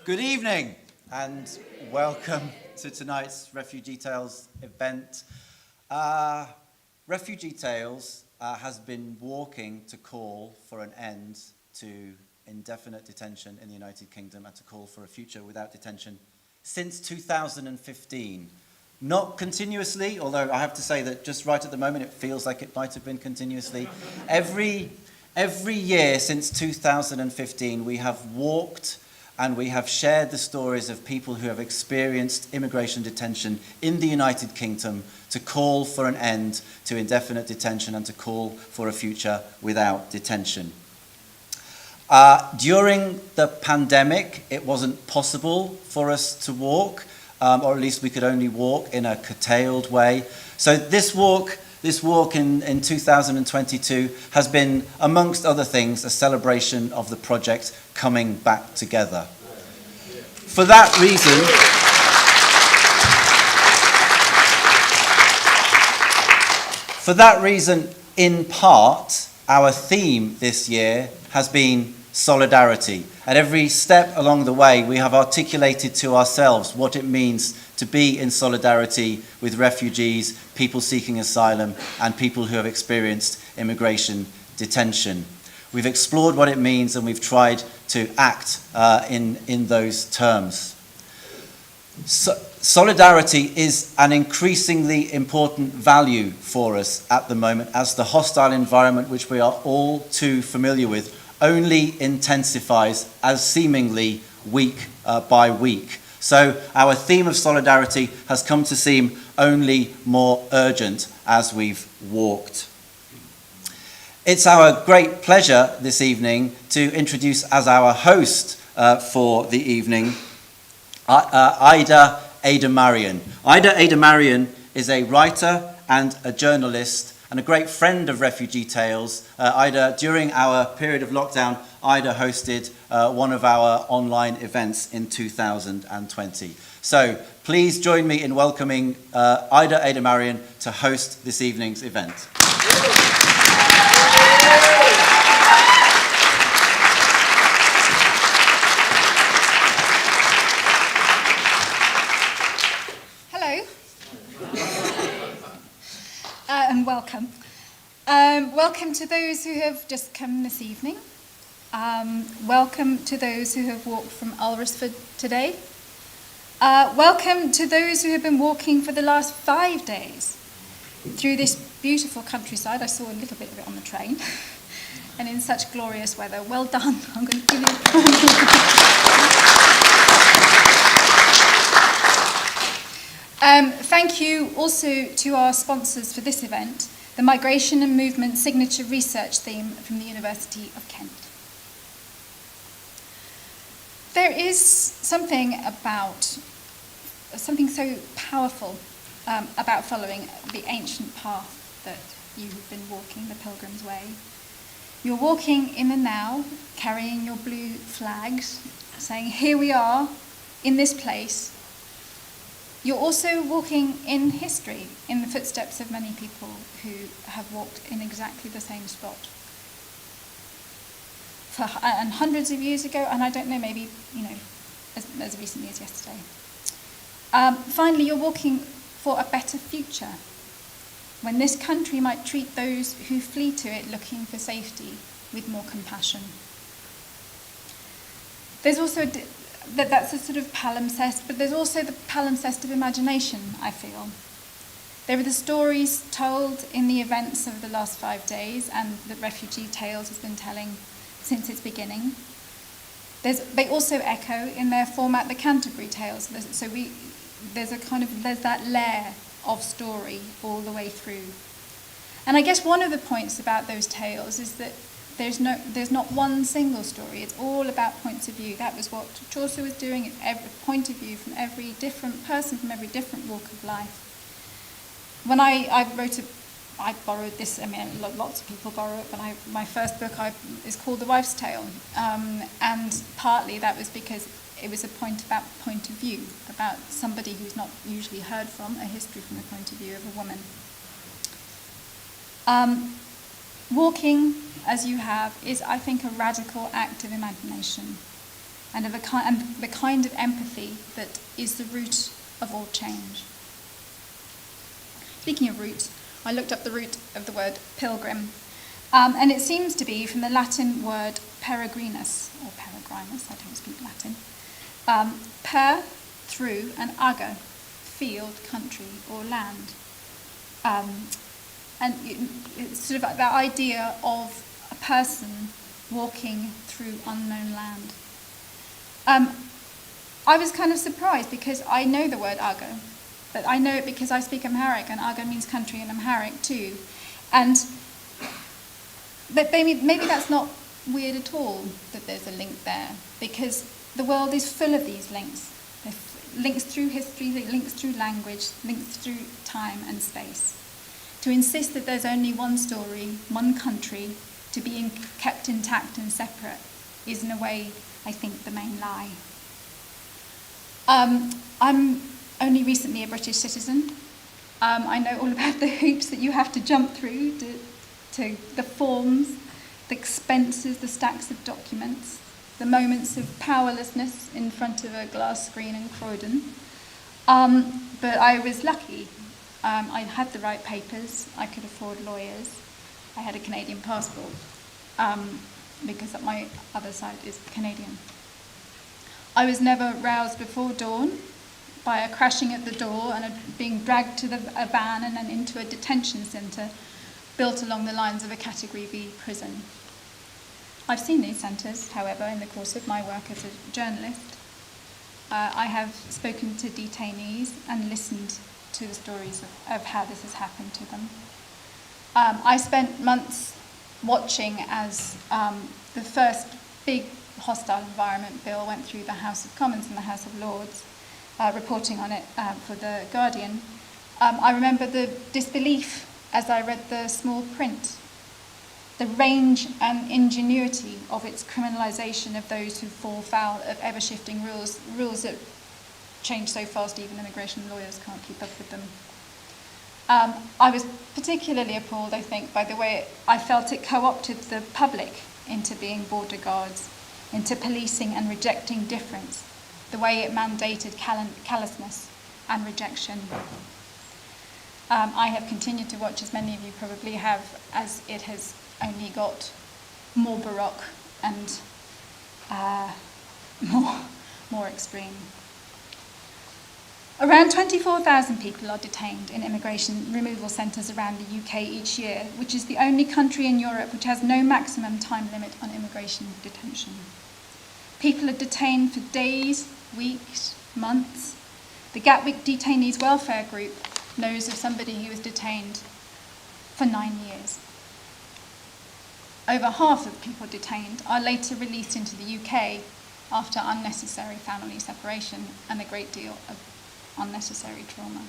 Good evening and welcome to tonight's Refugee Tales event. Refugee Tales has been walking to call for an end to indefinite detention in the United Kingdom and to call for a future without detention since 2015. Not continuously, although I have to say that just right at the moment it feels like it might have been continuously. Every year since 2015 we have walked and we have shared the stories of people who have experienced immigration detention in the United Kingdom to call for an end to indefinite detention and to call for a future without detention. During the pandemic, it wasn't possible for us to walk, or at least we could only walk in a curtailed way. So this walk in 2022 has been, amongst other things, a celebration of the project coming back together. For that reason, in part, our theme this year has been solidarity. At every step along the way, we have articulated to ourselves what it means to be in solidarity with refugees, people seeking asylum, and people who have experienced immigration detention. We've explored what it means and we've tried to act in those terms. Solidarity is an increasingly important value for us at the moment as the hostile environment which we are all too familiar with only intensifies as seemingly week by week. So our theme of solidarity has come to seem only more urgent as we've walked. It's our great pleasure this evening to introduce as our host for the evening Ida Ademarian. Ida Ademarian is a writer and a journalist and a great friend of Refugee Tales. During our period of lockdown, Ida hosted one of our online events in 2020. So please join me in welcoming Ida Ademarian to host this evening's event. And welcome. Welcome to those who have just come this evening. Welcome to those who have walked from Alresford today. Welcome to those who have been walking for the last 5 days through this beautiful countryside. I saw a little bit of it on the train. And in such glorious weather. Well done. I'm going to give you a Thank you also to our sponsors for this event, the Migration and Movement Signature Research Theme from the University of Kent. There is something so powerful about following the ancient path that you have been walking, the Pilgrim's Way. You're walking in the now, carrying your blue flags, saying, here we are, in this place. You're also walking in history, in the footsteps of many people who have walked in exactly the same spot. And hundreds of years ago, and I don't know, maybe, as recently as yesterday. Finally, you're walking for a better future, when this country might treat those who flee to it looking for safety with more compassion. There's also that's a sort of palimpsest, but there's also the palimpsest of imagination, I feel. There are the stories told in the events of the last 5 days and that Refugee Tales has been telling since its beginning. They also echo in their format the Canterbury Tales, so there's that layer of story all the way through. And I guess one of the points about those tales is that there's not one single story. It's all about points of view. That was what Chaucer was doing, at every point of view from every different person, from every different walk of life. When I borrowed this, lots of people borrow it, but my first book is called The Wife's Tale. And partly that was because it was a point of view, about somebody who's not usually heard from, a history from the point of view of a woman. Walking, as you have, is, I think, a radical act of imagination. and the kind of empathy that is the root of all change. Speaking of roots, I looked up the root of the word pilgrim, and it seems to be from the Latin word peregrinus, or peregrinus, I don't speak Latin. Per, through, and ago, field, country, or land. And it's sort of like that idea of a person walking through unknown land. I was kind of surprised because I know the word ago, but I know it because I speak Amharic, and ago means country in Amharic too. But maybe that's not weird at all that there's a link there, because the world is full of these links. Links through history, links through language, links through time and space. To insist that there's only one story, one country, to be kept intact and separate is in a way, I think, the main lie. I'm only recently a British citizen. I know all about the hoops that you have to jump through, to the forms, the expenses, the stacks of documents, the moments of powerlessness in front of a glass screen in Croydon. But I was lucky. I had the right papers. I could afford lawyers. I had a Canadian passport because my other side is Canadian. I was never roused before dawn by a crashing at the door and being dragged to a van and then into a detention centre built along the lines of a Category B prison. I've seen these centres, however, in the course of my work as a journalist. I have spoken to detainees and listened to the stories of how this has happened to them. I spent months watching as the first big hostile environment bill went through the House of Commons and the House of Lords, reporting on it for The Guardian. I remember the disbelief as I read the small print, the range and ingenuity of its criminalisation of those who fall foul of ever-shifting rules that change so fast even immigration lawyers can't keep up with them. I was particularly appalled, I think, by the way I felt it co-opted the public into being border guards, into policing and rejecting difference, the way it mandated callousness and rejection. I have continued to watch, as many of you probably have, as it has only got more baroque and more extreme. Around 24,000 people are detained in immigration removal centres around the UK each year, which is the only country in Europe which has no maximum time limit on immigration detention. People are detained for days, weeks, months. The Gatwick Detainees Welfare Group knows of somebody who was detained for 9 years. Over half of the people detained are later released into the UK after unnecessary family separation and a great deal of unnecessary trauma.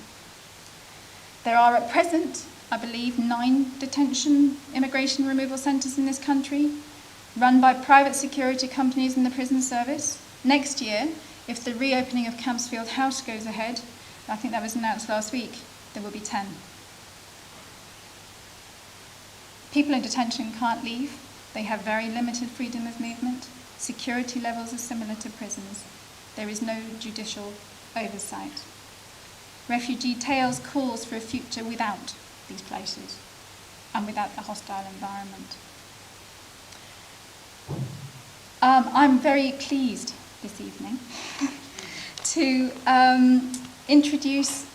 There are at present, I believe, 9 detention immigration removal centres in this country, run by private security companies in the prison service. Next year, if the reopening of Campsfield House goes ahead, I think that was announced last week, there will be 10. People in detention can't leave. They have very limited freedom of movement. Security levels are similar to prisons. There is no judicial oversight. Refugee Tales calls for a future without these places and without a hostile environment. I'm very pleased this evening to introduce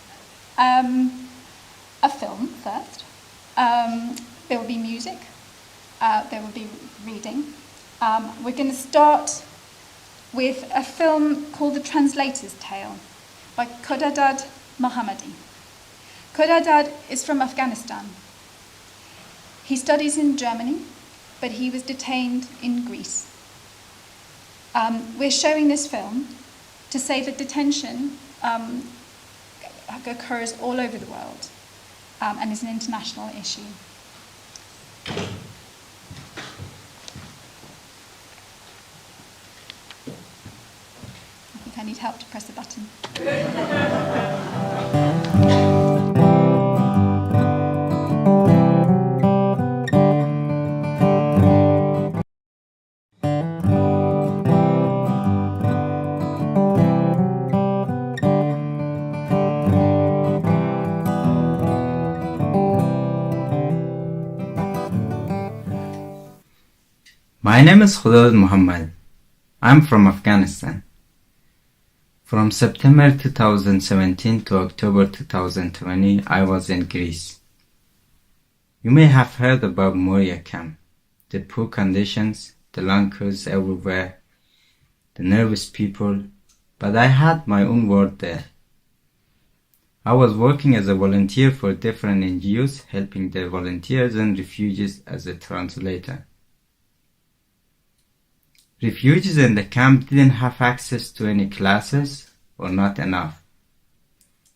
a film first. There will be music, there will be reading. We're going to start with a film called The Translator's Tale by Khodadad Mohammadi. Khodadad is from Afghanistan. He studies in Germany, but he was detained in Greece. We're showing this film to say that detention occurs all over the world and is an international issue. I think I need help to press a button. My name is Khudad Muhammad. I'm from Afghanistan. From September 2017 to October 2020, I was in Greece. You may have heard about Moria camp, the poor conditions, the long queues everywhere, the nervous people, but I had my own world there. I was working as a volunteer for different NGOs, helping the volunteers and refugees as a translator. Refugees in the camp didn't have access to any classes or not enough.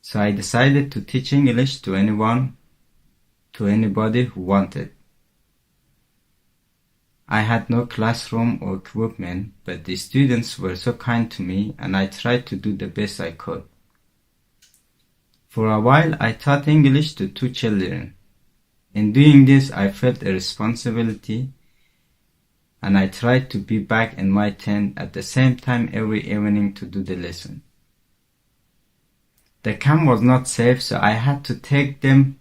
So I decided to teach English to anybody who wanted. I had no classroom or equipment, but the students were so kind to me and I tried to do the best I could. For a while, I taught English to 2 children. In doing this, I felt a responsibility and I tried to be back in my tent at the same time every evening to do the lesson. The camp was not safe, so I had to take them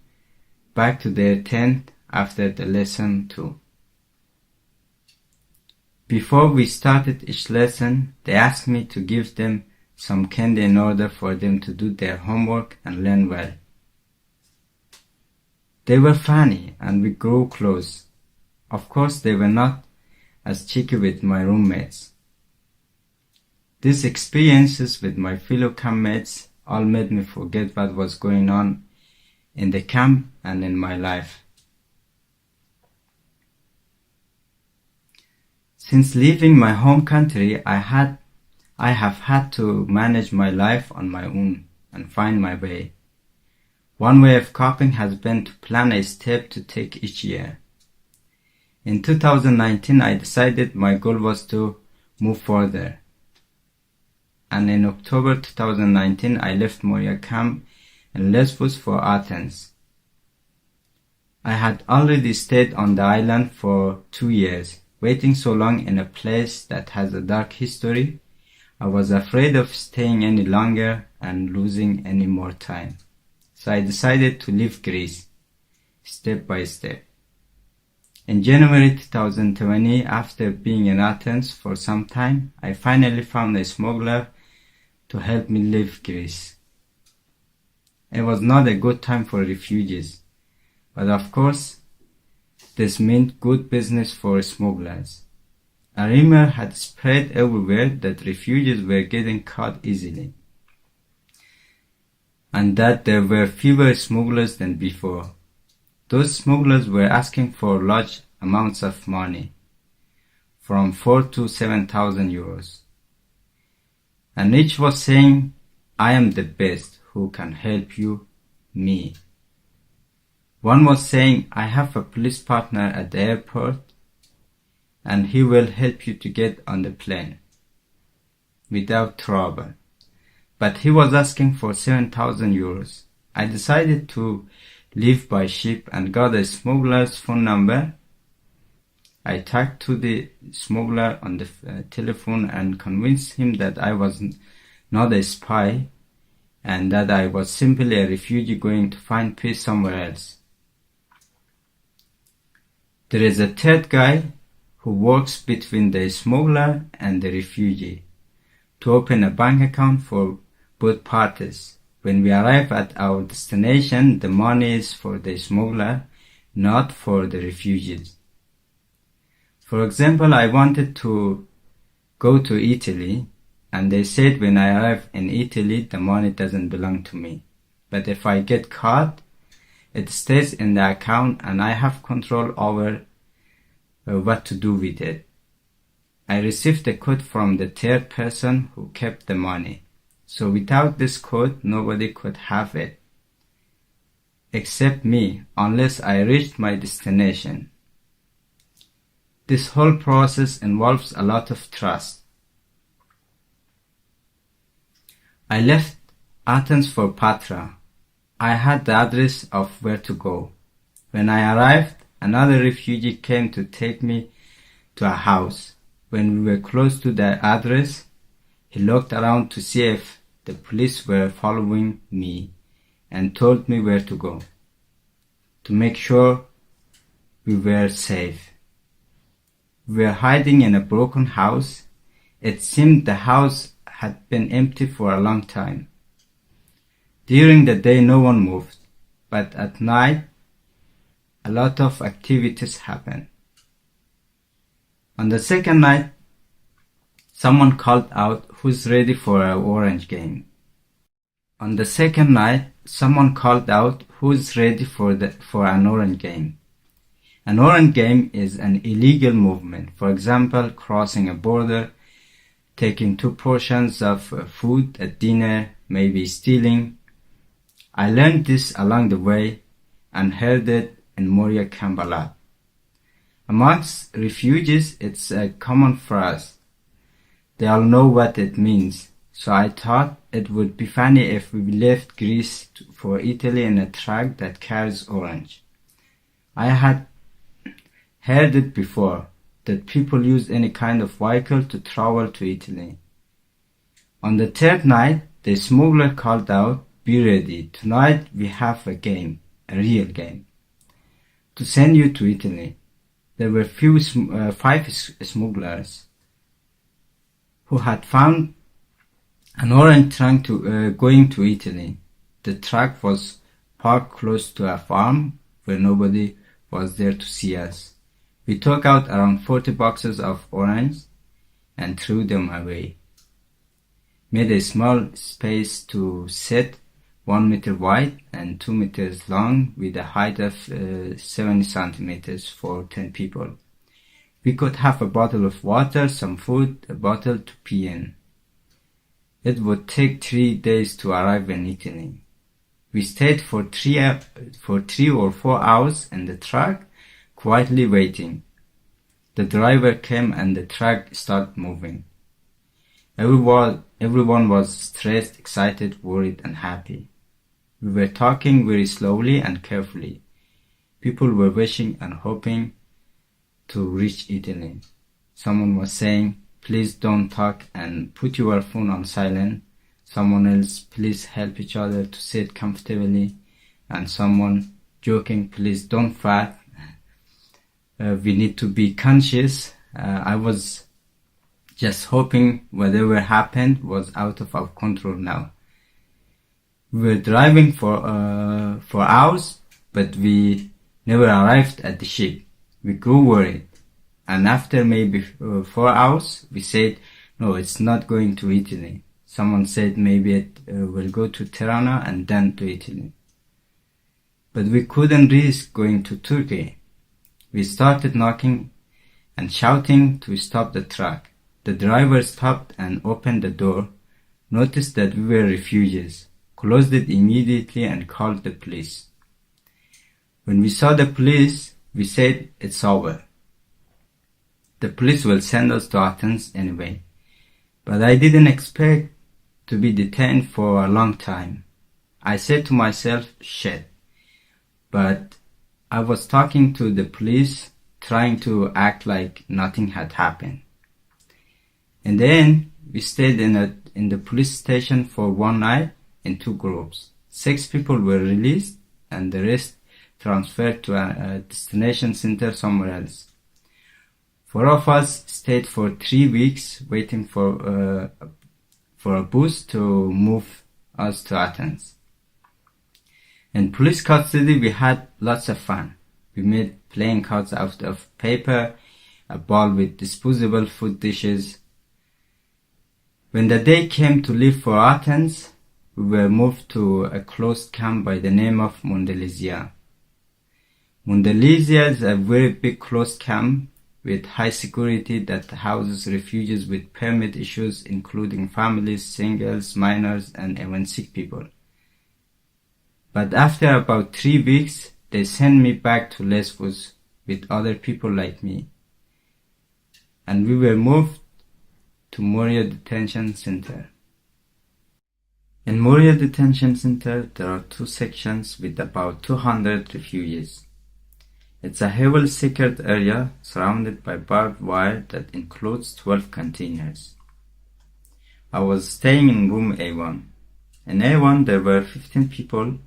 back to their tent after the lesson too. Before we started each lesson, they asked me to give them some candy in order for them to do their homework and learn well. They were funny and we grew close. Of course, they were not as cheeky with my roommates. These experiences with my fellow campmates all made me forget what was going on in the camp and in my life. Since leaving my home country, I have had to manage my life on my own and find my way. One way of coping has been to plan a step to take each year. In 2019, I decided my goal was to move further. And in October 2019, I left Moria camp in Lesbos for Athens. I had already stayed on the island for 2 years. Waiting so long in a place that has a dark history, I was afraid of staying any longer and losing any more time. So I decided to leave Greece, step by step. In January 2020, after being in Athens for some time, I finally found a smuggler to help me leave Greece. It was not a good time for refugees, but of course, this meant good business for smugglers. A rumor had spread everywhere that refugees were getting caught easily, and that there were fewer smugglers than before. Those smugglers were asking for large amounts of money, from 4,000 to 7,000 euros. And each was saying, "I am the best who can help you, me." One was saying, "I have a police partner at the airport and he will help you to get on the plane without trouble." But he was asking for 7,000 euros. I decided to leave by ship and got a smuggler's phone number. I talked to the smuggler on the telephone and convinced him that I was not a spy and that I was simply a refugee going to find peace somewhere else. There is a third guy who works between the smuggler and the refugee to open a bank account for both parties. When we arrive at our destination, the money is for the smuggler, not for the refugees. For example, I wanted to go to Italy, and they said when I arrive in Italy, the money doesn't belong to me. But if I get caught, it stays in the account and I have control over what to do with it. I received a code from the third person who kept the money. So without this code, nobody could have it, except me, unless I reached my destination. This whole process involves a lot of trust. I left Athens for Patra. I had the address of where to go. When I arrived, another refugee came to take me to a house. When we were close to the address, he looked around to see if the police were following me and told me where to go, to make sure we were safe. We were hiding in a broken house. It seemed the house had been empty for a long time. During the day no one moved, but at night a lot of activities happened. On the second night, someone called out, "Who's ready for an orange game?" On the second night, someone called out, "Who's ready for an orange game?" An orange game is an illegal movement. For example, crossing a border, taking 2 portions of food at dinner, maybe stealing. I learned this along the way and heard it in Moria camp a lot. Amongst refugees, it's a common phrase. They all know what it means. So I thought it would be funny if we left Greece for Italy in a truck that carries orange. I had heard it before, that people use any kind of vehicle to travel to Italy. On the third night, the smuggler called out, "Be ready, tonight we have a game, a real game, to send you to Italy." There were 5 smugglers who had found an orange truck going to Italy. The truck was parked close to a farm where nobody was there to see us. We took out around 40 boxes of orange and threw them away. Made a small space to sit, 1 meter wide and 2 meters long, with a height of 70 centimeters for 10 people. We could have a bottle of water, some food, a bottle to pee in. It would take 3 days to arrive in Italy. We stayed for 3 or 4 hours in the truck, quietly waiting. The driver came and the truck started moving. Everyone was stressed, excited, worried, and happy. We were talking very slowly and carefully. People were wishing and hoping to reach Italy. Someone was saying, "Please don't talk and put your phone on silent." Someone else, "Please help each other to sit comfortably." And someone joking, "Please don't fight. We need to be conscious." I was just hoping whatever happened was out of our control now. We were driving for hours, but we never arrived at the ship. We grew worried, and after maybe 4 hours, we said, "No, it's not going to Italy." Someone said maybe it will go to Tirana and then to Italy. But we couldn't risk going to Turkey. We started knocking and shouting to stop the truck. The driver stopped and opened the door, noticed that we were refugees, closed it immediately and called the police. When we saw the police, we said, "It's over. The police will send us to Athens anyway." But I didn't expect to be detained for a long time. I said to myself, "Shit." But I was talking to the police, trying to act like nothing had happened. In the end, we stayed in the police station for 1 night in 2 groups. 6 people were released and the rest transferred to a destination center somewhere else. 4 of us stayed for 3 weeks waiting for a bus to move us to Athens. In police custody, we had lots of fun. We made playing cards out of paper, a ball with disposable food dishes. When the day came to leave for Athens, we were moved to a closed camp by the name of Mondelizia. Mondelizia is a very big closed camp with high security that houses refugees with permit issues, including families, singles, minors, and even sick people. But after about 3 weeks, they sent me back to Lesbos with other people like me. And we were moved to Moria Detention Center. In Moria Detention Center, there are 2 sections with about 200 refugees. It's a heavily secured area surrounded by barbed wire that includes 12 containers. I was staying in room A1. In A1 there were 15 people,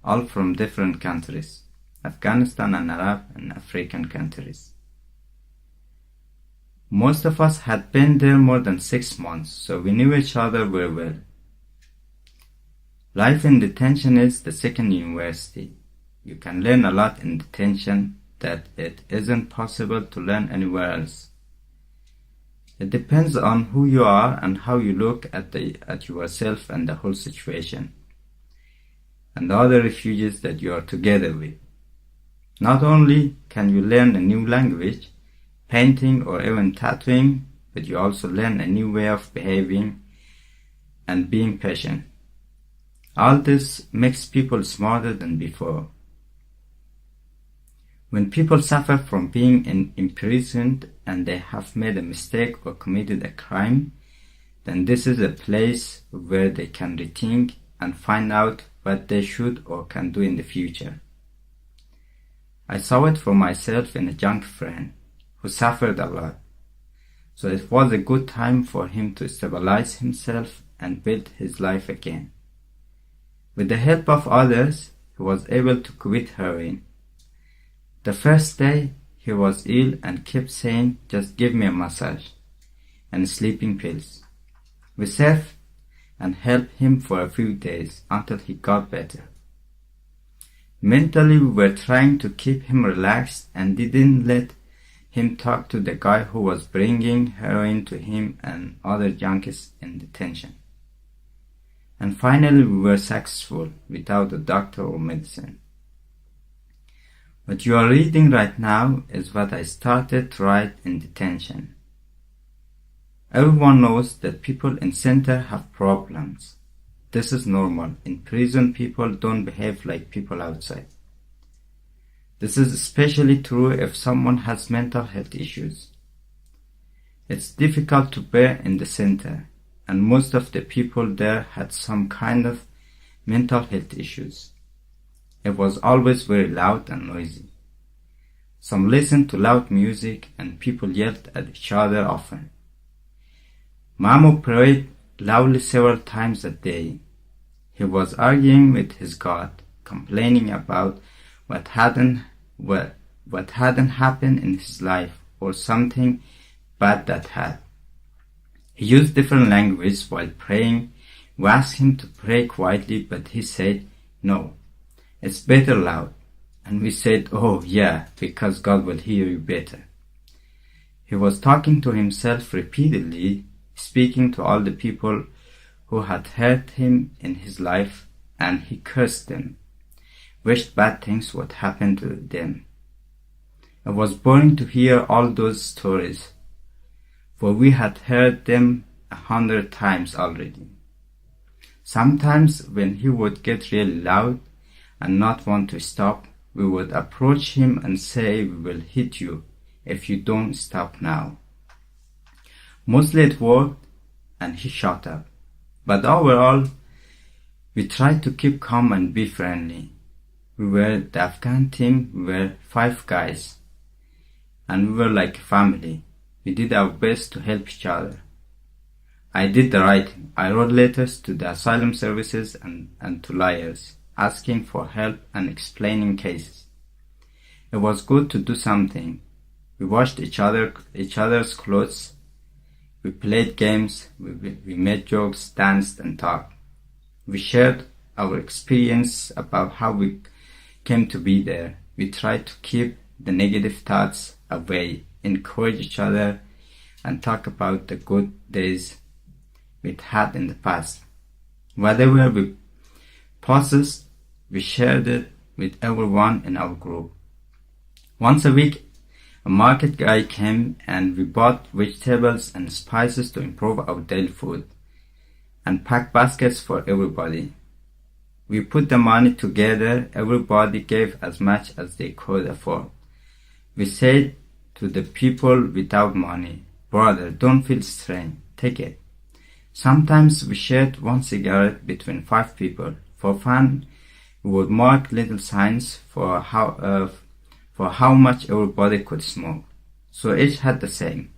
all from different countries, Afghanistan and Arab and African countries. Most of us had been there more than 6 months, so we knew each other very well. Life in detention is the second university. You can learn a lot in detention that it isn't possible to learn anywhere else. It depends on who you are and how you look at yourself and the whole situation, and the other refugees that you are together with. Not only can you learn a new language, painting or even tattooing, but you also learn a new way of behaving and being patient. All this makes people smarter than before. When people suffer from being imprisoned and they have made a mistake or committed a crime, then this is a place where they can rethink and find out what they should or can do in the future. I saw it for myself in a young friend who suffered a lot. So it was a good time for him to stabilize himself and build his life again. With the help of others, he was able to quit heroin. The first day, he was ill and kept saying, "Just give me a massage and sleeping pills." We served and helped him for a few days until he got better. Mentally, we were trying to keep him relaxed and didn't let him talk to the guy who was bringing heroin to him and other junkies in detention. And finally, we were successful without a doctor or medicine. What you are reading right now is what I started to write in detention. Everyone knows that people in center have problems. This is normal. In prison, people don't behave like people outside. This is especially true if someone has mental health issues. It's difficult to bear in the center, and most of the people there had some kind of mental health issues. It was always very loud and noisy. Some listened to loud music and people yelled at each other often. Mamu prayed loudly several times a day. He was arguing with his God, complaining about what hadn't happened in his life or something bad that had. He used different language while praying. We asked him to pray quietly, but he said, "No, it's better loud." And we said, "Oh yeah, because God will hear you better." He was talking to himself repeatedly, speaking to all the people who had hurt him in his life, and he cursed them, wished bad things would happen to them. It was boring to hear all those stories, for we had heard them 100 times already. Sometimes when he would get really loud and not want to stop, we would approach him and say, "We will hit you if you don't stop now." Mostly it worked and he shut up. But overall, we tried to keep calm and be friendly. We were the Afghan team, we were 5 guys, and we were like a family. We did our best to help each other. I did the writing. I wrote letters to the asylum services and to lawyers, asking for help and explaining cases. It was good to do something. We washed each other's clothes. We played games. We made jokes, danced, and talked. We shared our experience about how we came to be there. We tried to keep the negative thoughts away, encourage each other, and talk about the good days we'd had in the past. Whatever we possessed, we shared it with everyone in our group. Once a week, a market guy came and we bought vegetables and spices to improve our daily food and packed baskets for everybody. We put the money together. Everybody gave as much as they could afford. We said to the people without money, "Brother, don't feel strange. Take it." Sometimes we shared one cigarette between 5 people. For fun, we would mark little signs for how much everybody could smoke, so each had the same.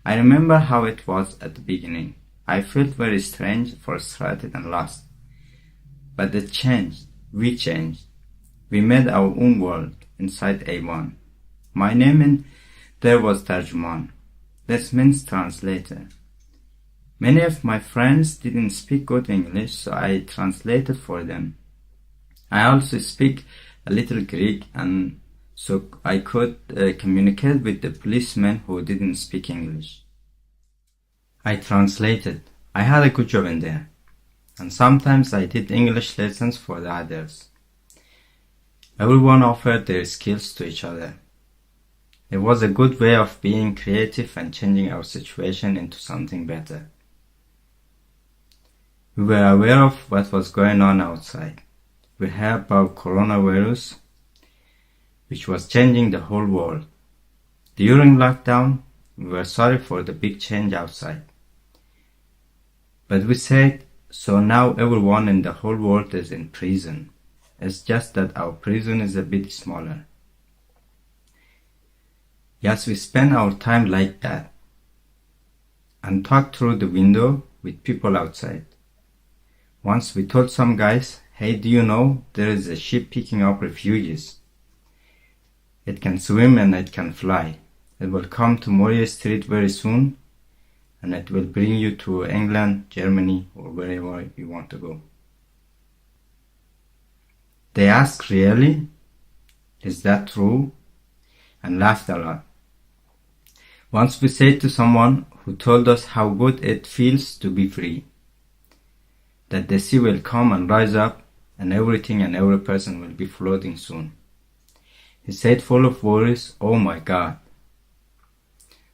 I remember how it was at the beginning. I felt very strange, frustrated, and lost. But it changed. We changed. We made our own world inside A1. My name in there was Tarjuman. This means translator. Many of my friends didn't speak good English, so I translated for them. I also speak a little Greek, and so I could communicate with the policemen who didn't speak English. I translated. I had a good job in there. And sometimes I did English lessons for the others. Everyone offered their skills to each other. It was a good way of being creative and changing our situation into something better. We were aware of what was going on outside. We heard about coronavirus, which was changing the whole world. During lockdown, we were sorry for the big change outside. But we said, so now everyone in the whole world is in prison. It's just that our prison is a bit smaller. Yes, we spend our time like that and talk through the window with people outside. Once we told some guys, hey, do you know there is a ship picking up refugees? It can swim and it can fly. It will come to Moria Street very soon, and it will bring you to England, Germany, or wherever you want to go. They asked, really? Is that true? And laughed a lot. Once we said to someone who told us how good it feels to be free, that the sea will come and rise up and everything and every person will be floating soon. He said, full of worries, oh my God.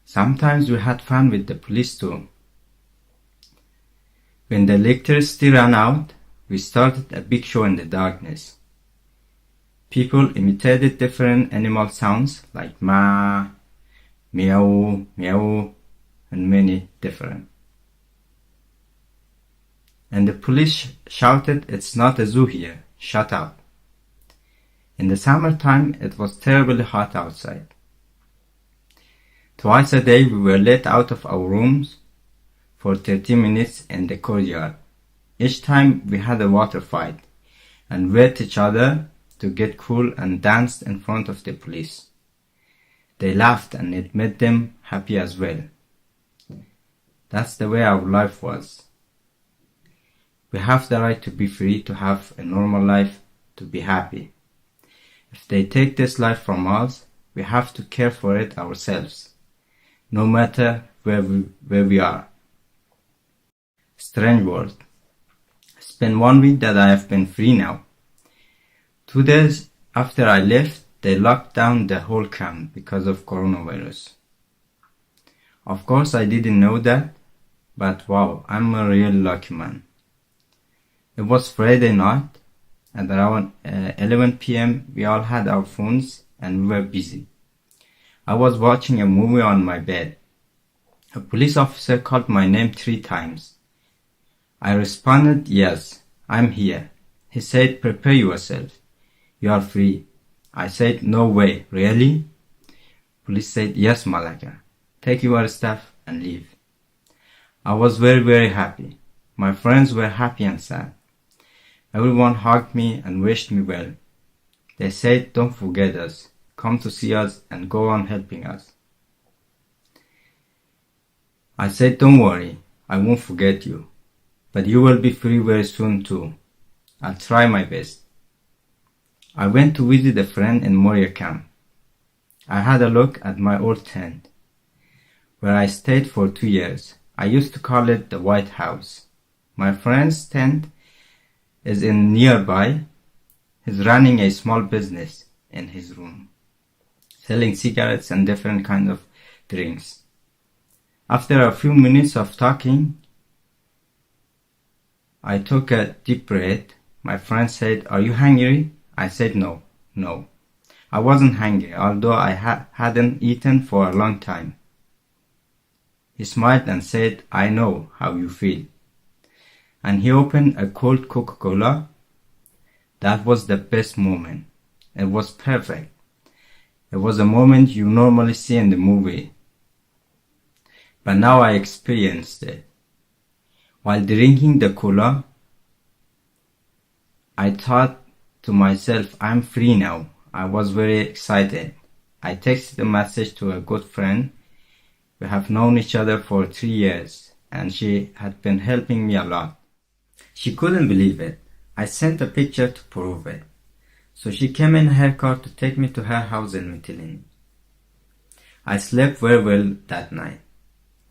Sometimes we had fun with the police too. When the electricity ran out, we started a big show in the darkness. People imitated different animal sounds like ma, meow, meow, and many different. And the police shouted, it's not a zoo here, shut up. In the summertime, it was terribly hot outside. Twice a day we were let out of our rooms for 30 minutes in the courtyard. Each time we had a water fight and wet each other to get cool and danced in front of the police. They laughed and it made them happy as well. That's the way our life was. We have the right to be free, to have a normal life, to be happy. If they take this life from us, we have to care for it ourselves, no matter where we are. Strange world. It's been 1 week that I have been free now. 2 days after I left, they locked down the whole camp because of coronavirus. Of course, I didn't know that, but wow, I'm a real lucky man. It was Friday night. At around 11 p.m. we all had our phones and we were busy. I was watching a movie on my bed. A police officer called my name 3 times. I responded, yes, I'm here. He said, prepare yourself. You are free. I said, no way, really? Police said, yes, Malaka. Take your stuff and leave. I was very, very happy. My friends were happy and sad. Everyone hugged me and wished me well. They said, don't forget us. Come to see us and go on helping us. I said, don't worry, I won't forget you. But you will be free very soon too. I'll try my best. I went to visit a friend in Moria camp. I had a look at my old tent, where I stayed for 2 years. I used to call it the White House. My friend's tent is in nearby. He's running a small business in his room, selling cigarettes and different kinds of drinks. After a few minutes of talking, I took a deep breath. My friend said, are you hungry? I said, no. I wasn't hungry, although I hadn't eaten for a long time. He smiled and said, I know how you feel. And he opened a cold Coca-Cola. That was the best moment. It was perfect. It was a moment you normally see in the movie. But now I experienced it. While drinking the cola, I thought to myself, I'm free now. I was very excited. I texted a message to a good friend We have known each other for 3 years, and she had been helping me a lot. She couldn't believe it. I sent a picture to prove it. So she came in her car to take me to her house in Mytilene. I slept very well that night,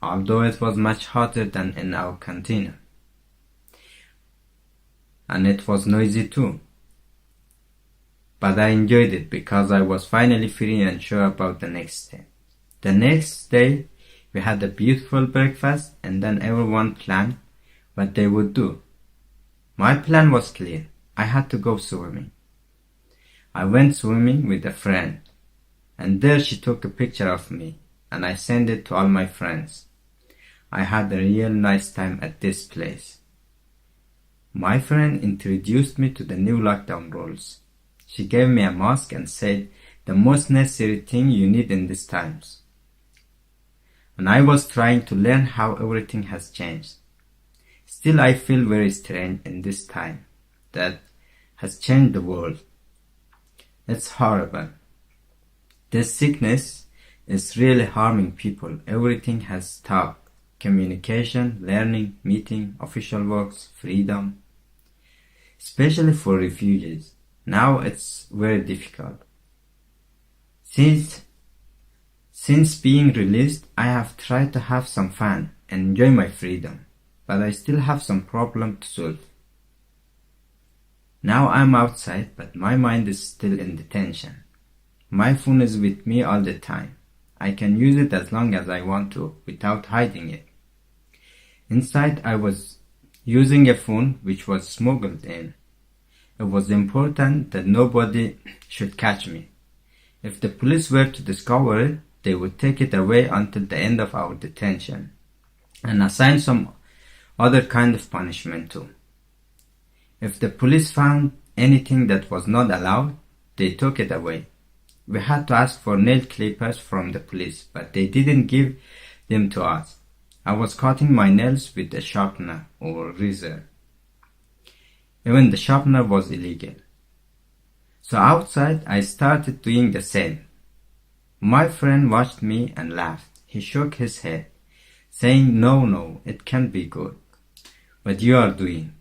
although it was much hotter than in our canteen. And it was noisy too. But I enjoyed it because I was finally free and sure about the next day. The next day, we had a beautiful breakfast and then everyone planned what they would do. My plan was clear. I had to go swimming. I went swimming with a friend, and there she took a picture of me, and I sent it to all my friends. I had a real nice time at this place. My friend introduced me to the new lockdown rules. She gave me a mask and said the most necessary thing you need in these times. And I was trying to learn how everything has changed. Still, I feel very strange in this time that has changed the world. It's horrible. This sickness is really harming people. Everything has stopped. Communication, learning, meeting, official works, freedom. Especially for refugees. Now it's very difficult. Since being released, I have tried to have some fun and enjoy my freedom, but I still have some problem to solve. Now I'm outside, but my mind is still in detention. My phone is with me all the time. I can use it as long as I want to, without hiding it. Inside, I was using a phone which was smuggled in. It was important that nobody should catch me. If the police were to discover it, they would take it away until the end of our detention and assign some other kind of punishment too. If the police found anything that was not allowed, they took it away. We had to ask for nail clippers from the police, but they didn't give them to us. I was cutting my nails with a sharpener or razor. Even the sharpener was illegal. So outside, I started doing the same. My friend watched me and laughed. He shook his head, saying, No, it can't be good. What you are doing.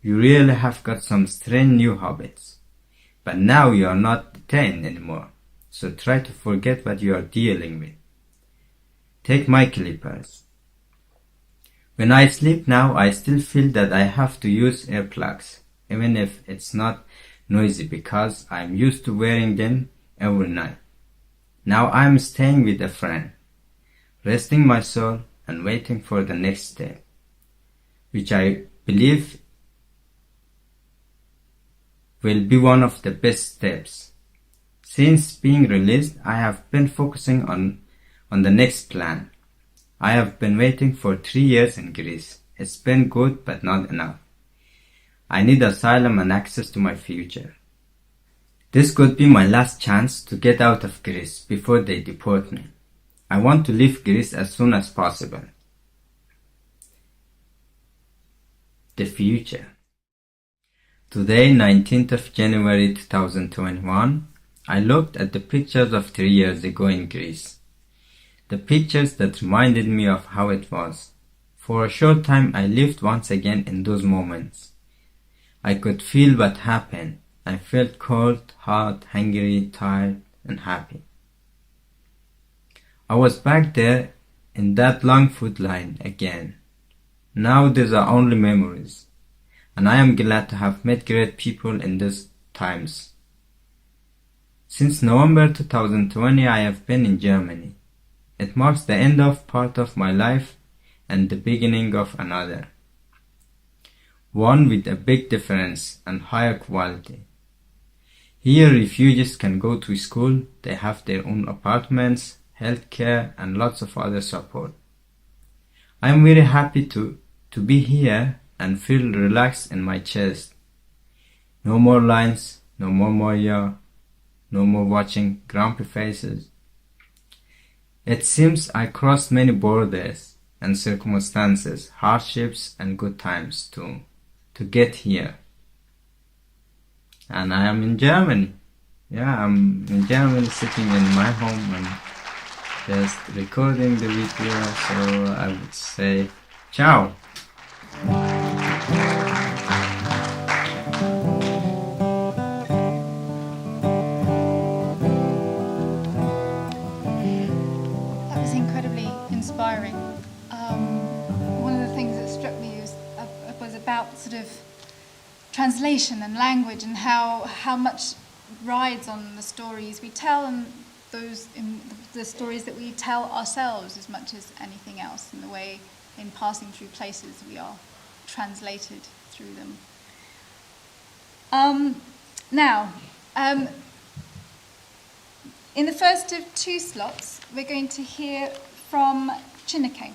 You really have got some strange new habits. But now you are not detained anymore. So try to forget what you are dealing with. Take my clippers. When I sleep now, I still feel that I have to use earplugs, even if it's not noisy because I'm used to wearing them every night. Now I'm staying with a friend, resting my soul and waiting for the next step, which I believe will be one of the best steps. Since being released, I have been focusing on the next plan. I have been waiting for 3 years in Greece. It's been good, but not enough. I need asylum and access to my future. This could be my last chance to get out of Greece before they deport me. I want to leave Greece as soon as possible. The future. Today, 19th of January 2021, I looked at the pictures of 3 years ago in Greece. The pictures that reminded me of how it was. For a short time, I lived once again in those moments. I could feel what happened. I felt cold, hot, hungry, tired, and happy. I was back there in that long food line again. Now these are only memories, and I am glad to have met great people in these times. Since November 2020, I have been in Germany. It marks the end of part of my life and the beginning of another. One with a big difference and higher quality. Here refugees can go to school, they have their own apartments, healthcare and lots of other support. I am very happy to be here and feel relaxed in my chest. No more lines, no more Moria, no more watching grumpy faces. It seems I crossed many borders and circumstances, hardships and good times to get here. And I am in Germany. Yeah, I'm in Germany sitting in my home and just recording the video, so I would say ciao. That was incredibly inspiring. One of the things that struck me was about sort of translation and language, and how much rides on the stories we tell, and the stories that we tell ourselves as much as anything else, and the way in passing through places we are translated through them. Now, in the first of two slots, we're going to hear from Chineke.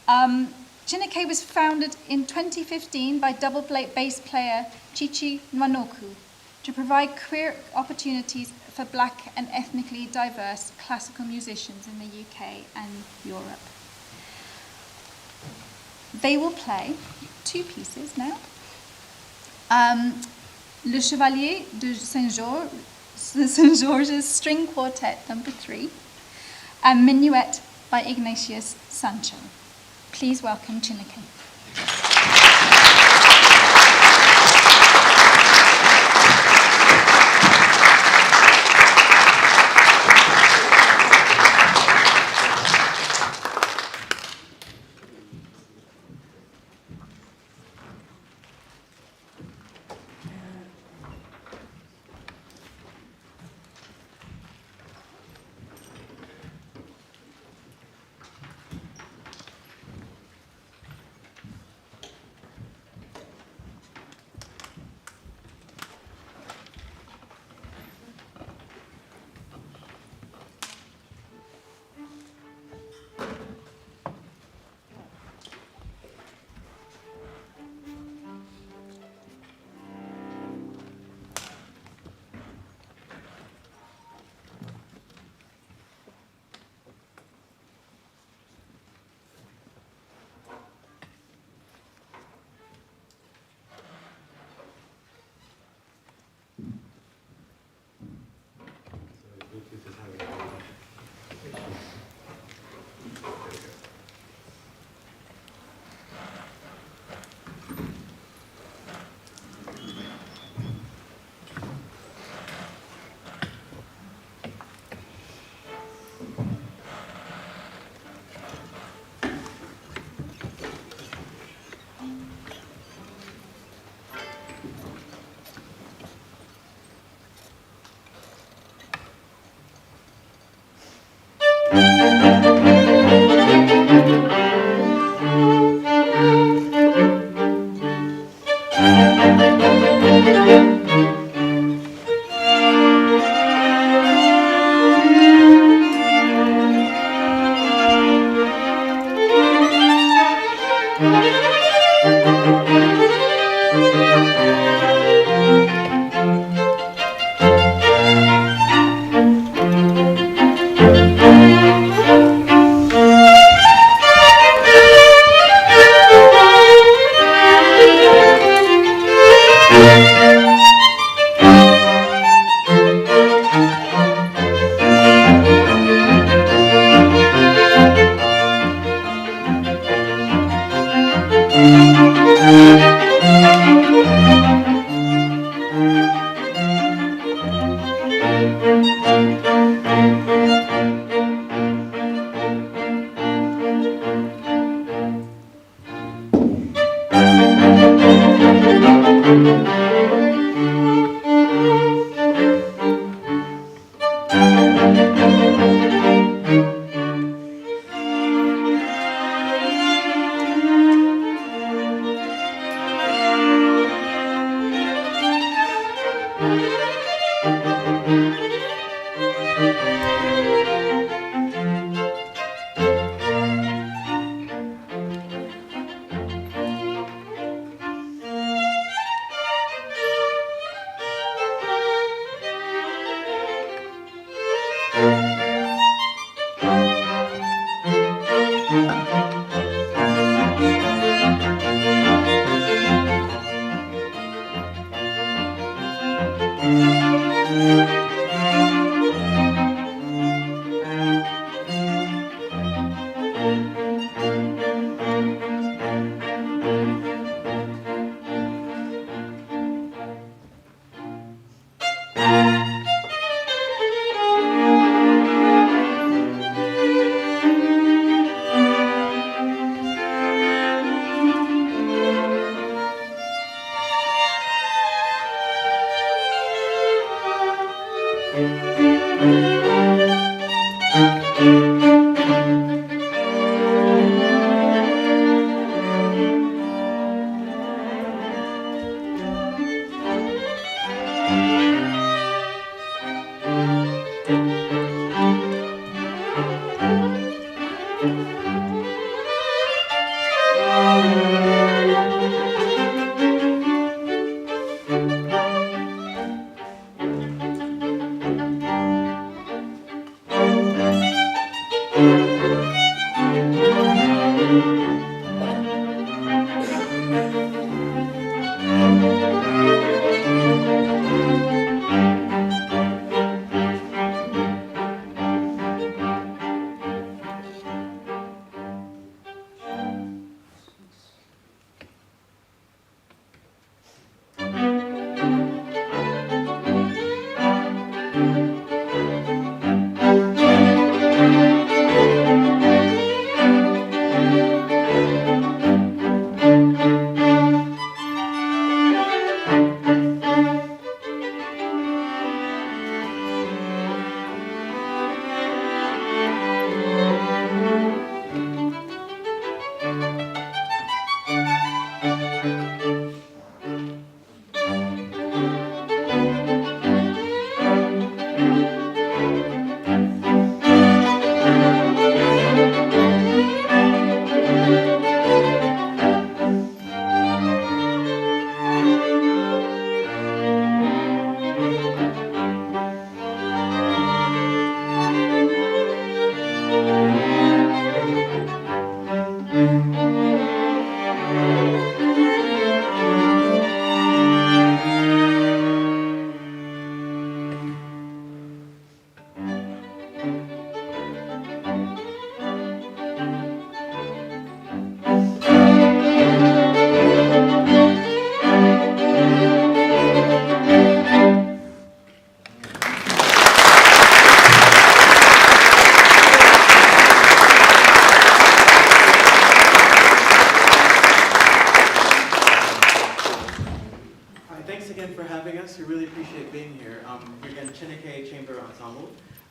Chineke was founded in 2015 by double bass player Chichi Nwanoku to provide career opportunities for black and ethnically diverse classical musicians in the UK and Europe. They will play two pieces now. Le Chevalier de Saint-Georges String Quartet No. 3 and Minuet by Ignatius Sancho. Please welcome Chineke.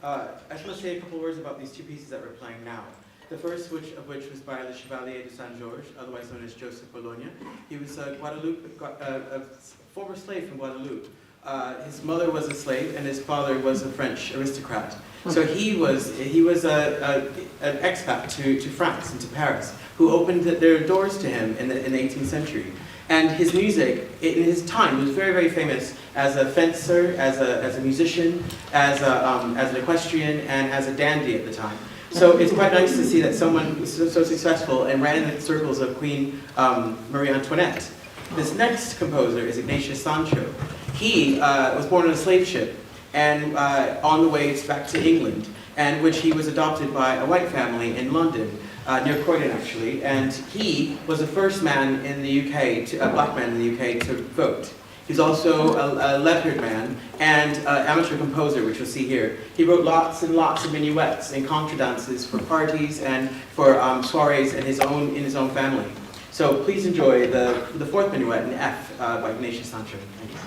I just want to say a couple words about these two pieces that we're playing now. The first of which was by the Chevalier de Saint Georges, otherwise known as Joseph Bologna. He was a former slave from Guadeloupe. His mother was a slave and his father was a French aristocrat. So he was an expat to France and to Paris, who opened their doors to him in the 18th century. And his music, in his time, was very, very famous as a fencer, as a musician, as an equestrian, and as a dandy at the time. So it's quite nice to see that someone was so successful and ran in the circles of Queen Marie Antoinette. This next composer is Ignatius Sancho. He was born on a slave ship and on the way back to England, and which he was adopted by a white family in London. Near Croydon, actually, and he was the first man in the UK, a black man in the UK, to vote. He's also a leopard man and amateur composer, which you'll see here. He wrote lots and lots of minuets and contradances for parties and for soirees in his own family. So please enjoy the fourth minuet in F by Ignatius Sancho. Thank you.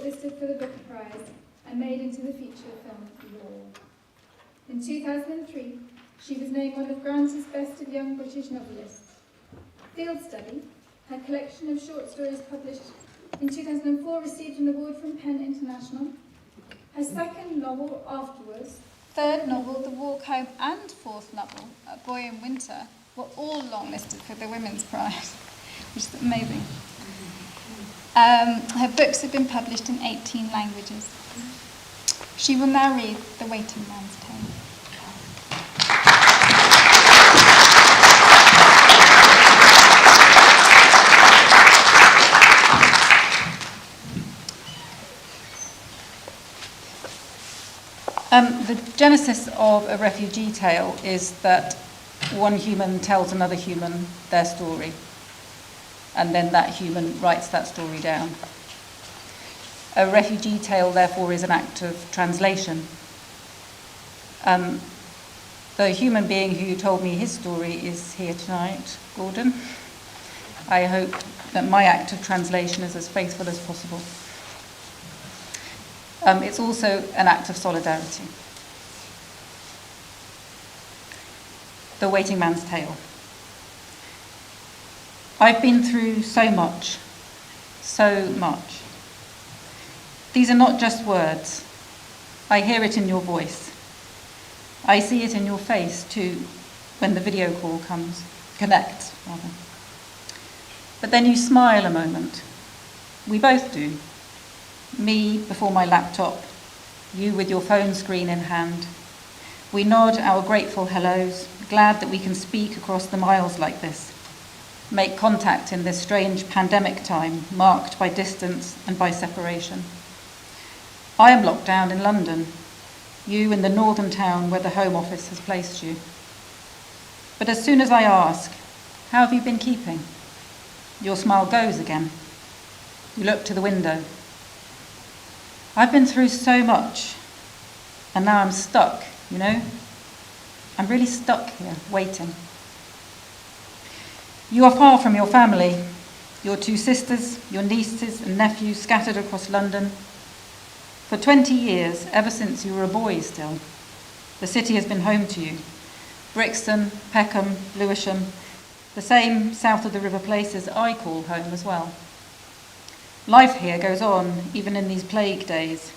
shortlisted for the Booker Prize and made into the feature film Law. In 2003, she was named one of Granta's Best of Young British Novelists. Field Study, her collection of short stories published in 2004, received an award from Penn International. Her second novel, Afterwards, third novel, The Walk Home, and fourth novel, A Boy in Winter, were all longlisted for the Women's Prize, which is amazing. Her books have been published in 18 languages. She will now read The Waiting Man's Tale. The genesis of A Refugee Tale is that one human tells another human their story, and then that human writes that story down. A refugee tale, therefore, is an act of translation. The human being who told me his story is here tonight, Gordon. I hope that my act of translation is as faithful as possible. It's also an act of solidarity. The Waiting Man's Tale. I've been through so much, so much. These are not just words. I hear it in your voice. I see it in your face too, when the video call connects. But then you smile a moment. We both do. Me before my laptop, you with your phone screen in hand. We nod our grateful hellos, glad that we can speak across the miles like this, make contact in this strange pandemic time marked by distance and by separation. I am locked down in London, you in the northern town where the Home Office has placed you. But as soon as I ask, how have you been keeping? Your smile goes again. You look to the window. I've been through so much, and now I'm stuck, you know? I'm really stuck here, waiting. You are far from your family, your two sisters, your nieces and nephews scattered across London. For 20 years, ever since you were a boy still, the city has been home to you. Brixton, Peckham, Lewisham, the same south of the river places I call home as well. Life here goes on, even in these plague days.